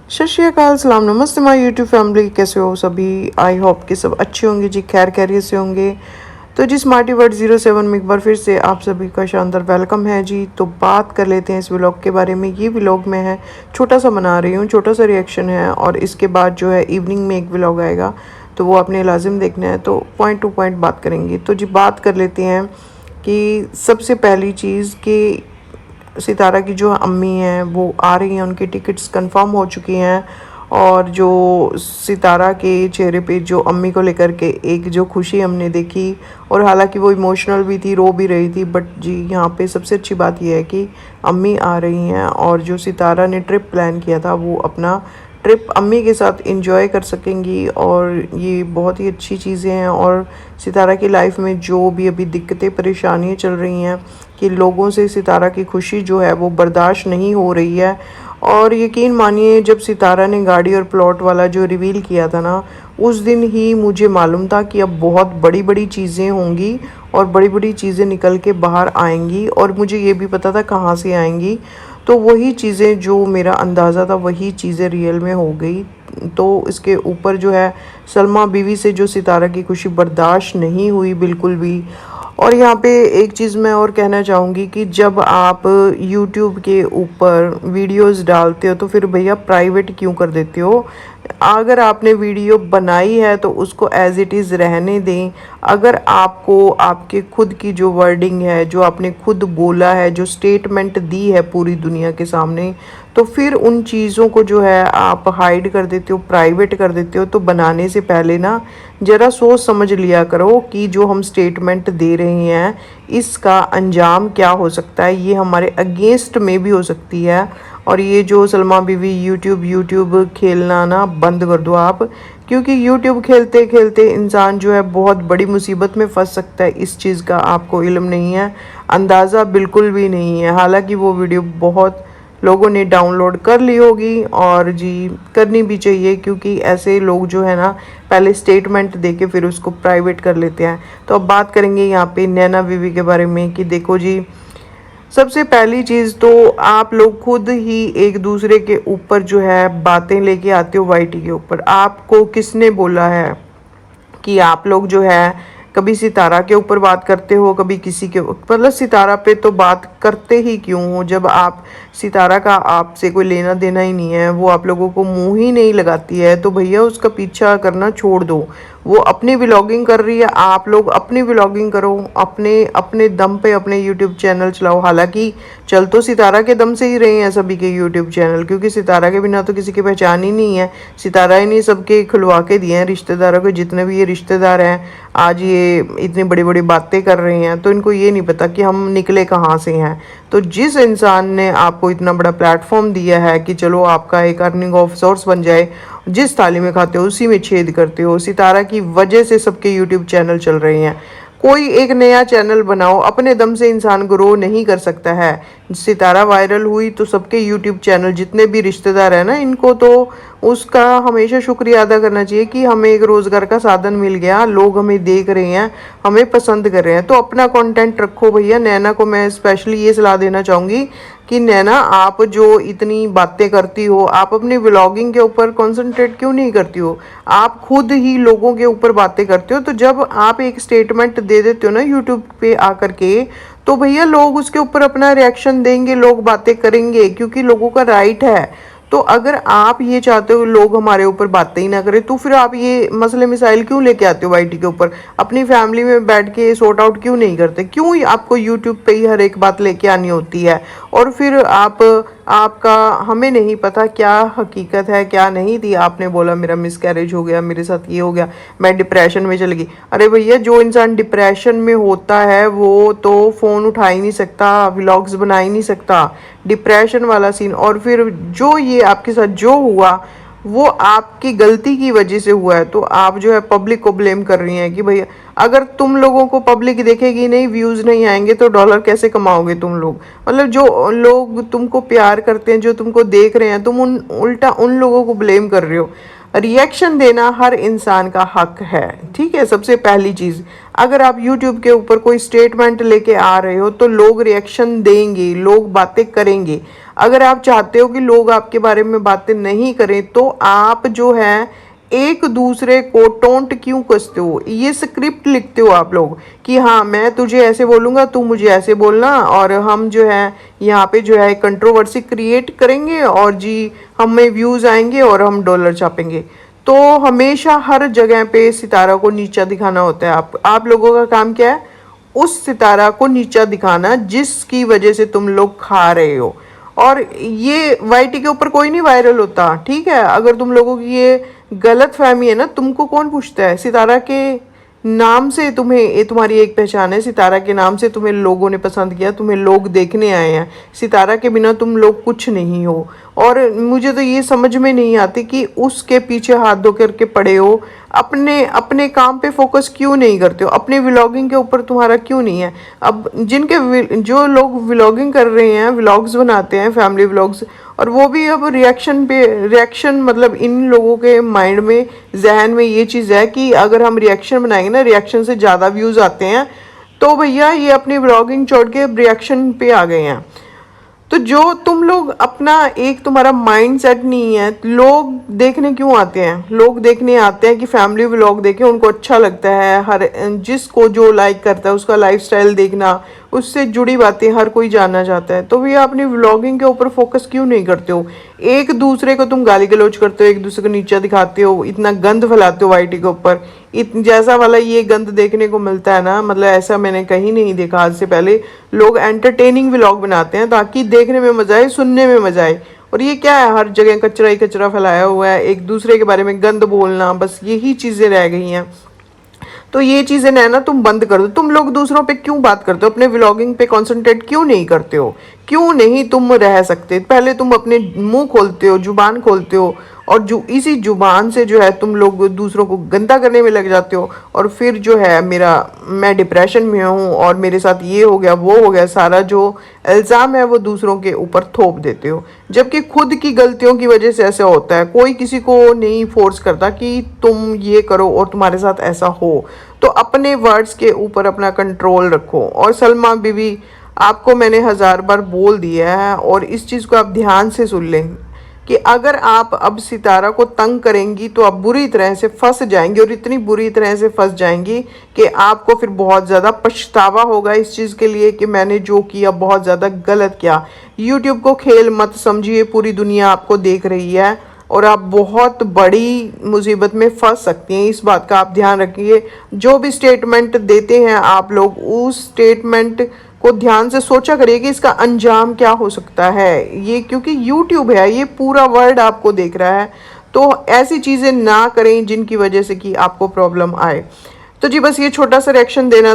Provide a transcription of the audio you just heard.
सत श्री अकाल, सलाम, नमस्ते माय यूट्यूब फैमिली। कैसे हो सभी? आई होप कि सब अच्छे होंगे जी, खैर खैरियत से होंगे। तो जी स्मार्टी वर्ड 07 में एक बार फिर से आप सभी का शानदार वेलकम है जी। तो बात कर लेते हैं इस व्लॉग के बारे में। ये व्लॉग में है छोटा सा बना रही हूँ, छोटा सा रिएक्शन है, और इसके बाद जो है इवनिंग में एक व्लॉग आएगा, तो वो आपने लाजिम देखना है। तो पॉइंट टू पॉइंट बात करेंगे। तो जी बात कर लेते हैं कि सबसे पहली चीज़ कि सितारा की जो अम्मी हैं वो आ रही हैं, उनकी टिकट्स कंफर्म हो चुकी हैं। और जो सितारा के चेहरे पे जो अम्मी को लेकर के एक जो खुशी हमने देखी, और हालांकि वो इमोशनल भी थी, रो भी रही थी, बट जी यहाँ पे सबसे अच्छी बात यह है कि अम्मी आ रही हैं, और जो सितारा ने ट्रिप प्लान किया था वो अपना ट्रिप अम्मी के साथ इंजॉय कर सकेंगी। और ये बहुत ही अच्छी चीज़ें हैं। और सितारा की लाइफ में जो भी अभी दिक्कतें परेशानियाँ चल रही हैं कि लोगों से सितारा की खुशी जो है वो बर्दाश्त नहीं हो रही है। और यकीन मानिए, जब सितारा ने गाड़ी और प्लॉट वाला जो रिवील किया था ना, उस दिन ही मुझे मालूम था कि अब बहुत बड़ी बड़ी चीज़ें होंगी और बड़ी बड़ी चीज़ें निकल के बाहर आएंगी। और मुझे ये भी पता था कहाँ से आएंगी। तो वही चीज़ें जो मेरा अंदाज़ा था वही चीज़ें रियल में हो गई। तो इसके ऊपर जो है सलमा बीवी से जो सितारा की खुशी बर्दाश्त नहीं हुई बिल्कुल भी। और यहाँ पे एक चीज़ मैं और कहना चाहूँगी कि जब आप यूट्यूब के ऊपर वीडियोस डालते हो तो फिर भैया प्राइवेट क्यों कर देते हो? अगर आपने वीडियो बनाई है तो उसको एज इट इज़ रहने दें। अगर आपको आपके खुद की जो वर्डिंग है, जो आपने खुद बोला है, जो स्टेटमेंट दी है पूरी दुनिया के सामने, तो फिर उन चीज़ों को जो है आप हाइड कर देते हो, प्राइवेट कर देते हो। तो बनाने से पहले ना ज़रा सोच समझ लिया करो कि जो हम स्टेटमेंट दे रहे हैं इसका अंजाम क्या हो सकता है। ये हमारे अगेंस्ट में भी हो सकती है। और ये जो सलमा बीवी यूट्यूब खेलना ना बंद कर दो आप, क्योंकि यूट्यूब खेलते खेलते इंसान जो है बहुत बड़ी मुसीबत में फंस सकता है। इस चीज़ का आपको इल्म नहीं है, अंदाज़ा बिल्कुल भी नहीं है। हालांकि वो वीडियो बहुत लोगों ने डाउनलोड कर ली होगी, और जी करनी भी चाहिए, क्योंकि ऐसे लोग जो है ना पहले स्टेटमेंट दे के फिर उसको प्राइवेट कर लेते हैं। तो अब बात करेंगे यहाँ पे नैना बीवी के बारे में कि देखो जी, सबसे पहली चीज़ तो आप लोग खुद ही एक दूसरे के ऊपर जो है बातें लेके आते हो वाईटी के ऊपर। आपको किसने बोला है कि आप लोग जो है कभी सितारा के ऊपर बात करते हो, कभी किसी के, मतलब सितारा पे तो बात करते ही क्यों हो जब आप सितारा का आपसे कोई लेना देना ही नहीं है, वो आप लोगों को मुंह ही नहीं लगाती है, तो भैया उसका पीछा करना छोड़ दो। वो अपनी व्लॉगिंग कर रही है, आप लोग अपनी व्लॉगिंग करो, अपने अपने दम पे अपने यूट्यूब चैनल चलाओ। हालांकि चल तो सितारा के दम से ही रहे हैं सभी के यूट्यूब चैनल, क्योंकि सितारा के बिना तो किसी की पहचान ही नहीं है। सितारा ही नहीं सबके खुलवा के दिए हैं रिश्तेदारों के, जितने भी ये रिश्तेदार हैं आज ये इतनी बड़ी बड़ी बातें कर रहे हैं, तो इनको ये नहीं पता कि हम निकले कहाँ से हैं। तो जिस इंसान ने आपको इतना बड़ा प्लेटफॉर्म दिया है कि चलो आपका एक अर्निंग ऑफ सोर्स बन जाए, जिस थाली में खाते हो उसी में छेद करते हो। सितारा की वजह से सबके यूट्यूब चैनल चल रहे हैं। कोई एक नया चैनल बनाओ, अपने दम से इंसान ग्रो नहीं कर सकता है। सितारा वायरल हुई तो सबके यूट्यूब चैनल जितने भी रिश्तेदार हैं ना, इनको तो उसका हमेशा शुक्रिया अदा करना चाहिए कि हमें एक रोज़गार का साधन मिल गया, लोग हमें देख रहे हैं, हमें पसंद कर रहे हैं। तो अपना कंटेंट रखो भैया। नैना को मैं स्पेशली ये सलाह देना चाहूँगी कि नैना, आप जो इतनी बातें करती हो, आप अपनी व्लॉगिंग के ऊपर कंसंट्रेट क्यों नहीं करती हो? आप खुद ही लोगों के ऊपर बातें करते हो। तो जब आप एक स्टेटमेंट दे देते हो ना यूट्यूब पे आकर के, तो भैया लोग उसके ऊपर अपना रिएक्शन देंगे, लोग बातें करेंगे, क्योंकि लोगों का राइट है। तो अगर आप ये चाहते हो लोग हमारे ऊपर बातें ही ना करें, तो फिर आप ये मसले मिसाइल क्यों लेके आते हो वाईटी के ऊपर? अपनी फैमिली में बैठ के सॉर्ट आउट क्यों नहीं करते? क्यों आपको यूट्यूब पे ही हर एक बात लेके आनी होती है? और फिर आपका हमें नहीं पता क्या हकीकत है क्या नहीं थी। आपने बोला मेरा मिसकैरेज हो गया, मेरे साथ ये हो गया, मैं डिप्रेशन में चली गई। अरे भैया, जो इंसान डिप्रेशन में होता है वो तो फ़ोन उठा ही नहीं सकता, व्लॉग्स बना ही नहीं सकता। डिप्रेशन वाला सीन, और फिर जो ये आपके साथ जो हुआ वो आपकी गलती की वजह से हुआ है। तो आप जो है पब्लिक को ब्लेम कर रही हैं कि भैया अगर तुम लोगों को पब्लिक देखेगी नहीं, व्यूज़ नहीं आएंगे, तो डॉलर कैसे कमाओगे तुम लोग? मतलब जो लोग तुमको प्यार करते हैं, जो तुमको देख रहे हैं, तुम उल्टा उन लोगों को ब्लेम कर रहे हो। रिएक्शन देना हर इंसान का हक है, ठीक है। सबसे पहली चीज़, अगर आप यूट्यूब के ऊपर कोई स्टेटमेंट लेके आ रहे हो तो लोग रिएक्शन देंगे, लोग बातें करेंगे। अगर आप चाहते हो कि लोग आपके बारे में बातें नहीं करें तो आप जो है एक दूसरे को टोंट क्यों कसते हो, ये स्क्रिप्ट लिखते हो आप लोग कि हाँ मैं तुझे ऐसे बोलूँगा, तू मुझे ऐसे बोलना, और हम जो है यहाँ पे जो है कंट्रोवर्सी क्रिएट करेंगे और जी हमें व्यूज़ आएंगे और हम डॉलर छापेंगे। तो हमेशा हर जगह पे सितारा को नीचा दिखाना होता है। आप लोगों का काम क्या है? उस सितारा को नीचा दिखाना जिसकी वजह से तुम लोग खा रहे हो। और ये वाईटी के ऊपर कोई नहीं वायरल होता, ठीक है? अगर तुम लोगों की ये गलत फहमी है ना, तुमको कौन पूछता है? सितारा के नाम से तुम्हें, ये तुम्हारी एक पहचान है, सितारा के नाम से तुम्हें लोगों ने पसंद किया, तुम्हें लोग देखने आए हैं। सितारा के बिना तुम लोग कुछ नहीं हो। और मुझे तो ये समझ में नहीं आती कि उसके पीछे हाथ धो करके पड़े हो, अपने अपने काम पे फोकस क्यों नहीं करते हो? अपने व्लॉगिंग के ऊपर तुम्हारा क्यों नहीं है? अब जो लोग व्लॉगिंग कर रहे हैं, व्लॉग्स बनाते हैं, फैमिली व्लॉग्स, और वो भी अब रिएक्शन, मतलब इन लोगों के माइंड में, जहन में ये चीज़ है कि अगर हम रिएक्शन बनाएंगे ना, रिएक्शन से ज़्यादा व्यूज़ आते हैं, तो भैया ये अपनी व्लॉगिंग छोड़ के रिएक्शन पे आ गए हैं। तो जो तुम लोग अपना, एक तुम्हारा माइंड सेट नहीं है। लोग देखने क्यों आते हैं? लोग देखने आते हैं कि फैमिली व्लॉग देखें, उनको अच्छा लगता है, हर जिसको जो लाइक करता है उसका लाइफस्टाइल देखना, उससे जुड़ी बातें हर कोई जानना चाहता है। तो भैया अपनी व्लॉगिंग के ऊपर फोकस क्यों नहीं करते हो? एक दूसरे को तुम गाली गलौज करते हो, एक दूसरे को नीचा दिखाते हो, इतना गंद फैलाते हो वाईटी के ऊपर। जैसा वाला ये गंद देखने को मिलता है ना, मतलब ऐसा मैंने कहीं नहीं देखा आज से पहले। लोग एंटरटेनिंग व्लॉग बनाते हैं ताकि देखने में मजा आए, सुनने में मजा आए। और ये क्या है, हर जगह कचरा ही कचरा फैलाया हुआ है, एक दूसरे के बारे में गंद बोलना, बस यही चीज़ें रह गई हैं। तो ये चीज़ें ना तुम बंद कर दो। तुम लोग दूसरों पे क्यों बात करते हो? अपने व्लॉगिंग पे कंसंट्रेट क्यों नहीं करते हो? क्यों नहीं तुम रह सकते? पहले तुम अपने मुंह खोलते हो, जुबान खोलते हो, और जो इसी जुबान से जो है तुम लोग दूसरों को गंदा करने में लग जाते हो। और फिर जो है मैं डिप्रेशन में हूँ और मेरे साथ ये हो गया वो हो गया, सारा जो इल्ज़ाम है वो दूसरों के ऊपर थोप देते हो, जबकि खुद की गलतियों की वजह से ऐसा होता है। कोई किसी को नहीं फोर्स करता कि तुम ये करो और तुम्हारे साथ ऐसा हो। तो अपने वर्ड्स के ऊपर अपना कंट्रोल रखो। और सलमा बीवी, आपको मैंने 1000 बार बोल दिया है, और इस चीज़ को आप ध्यान से सुन लें कि अगर आप अब सितारा को तंग करेंगी तो आप बुरी तरह से फंस जाएंगी, और इतनी बुरी तरह से फंस जाएंगी कि आपको फिर बहुत ज़्यादा पछतावा होगा इस चीज़ के लिए कि मैंने जो किया बहुत ज़्यादा गलत किया। यूट्यूब को खेल मत समझिए, पूरी दुनिया आपको देख रही है और आप बहुत बड़ी मुसीबत में फंस सकती हैं। इस बात का आप ध्यान रखिए। जो भी स्टेटमेंट देते हैं आप लोग, उस स्टेटमेंट को ध्यान से सोचा करिए कि इसका अंजाम क्या हो सकता है। ये क्योंकि यूट्यूब है, ये पूरा वर्ल्ड आपको देख रहा है, तो ऐसी चीज़ें ना करें जिनकी वजह से कि आपको प्रॉब्लम आए। तो जी बस ये छोटा सा रिएक्शन देना था।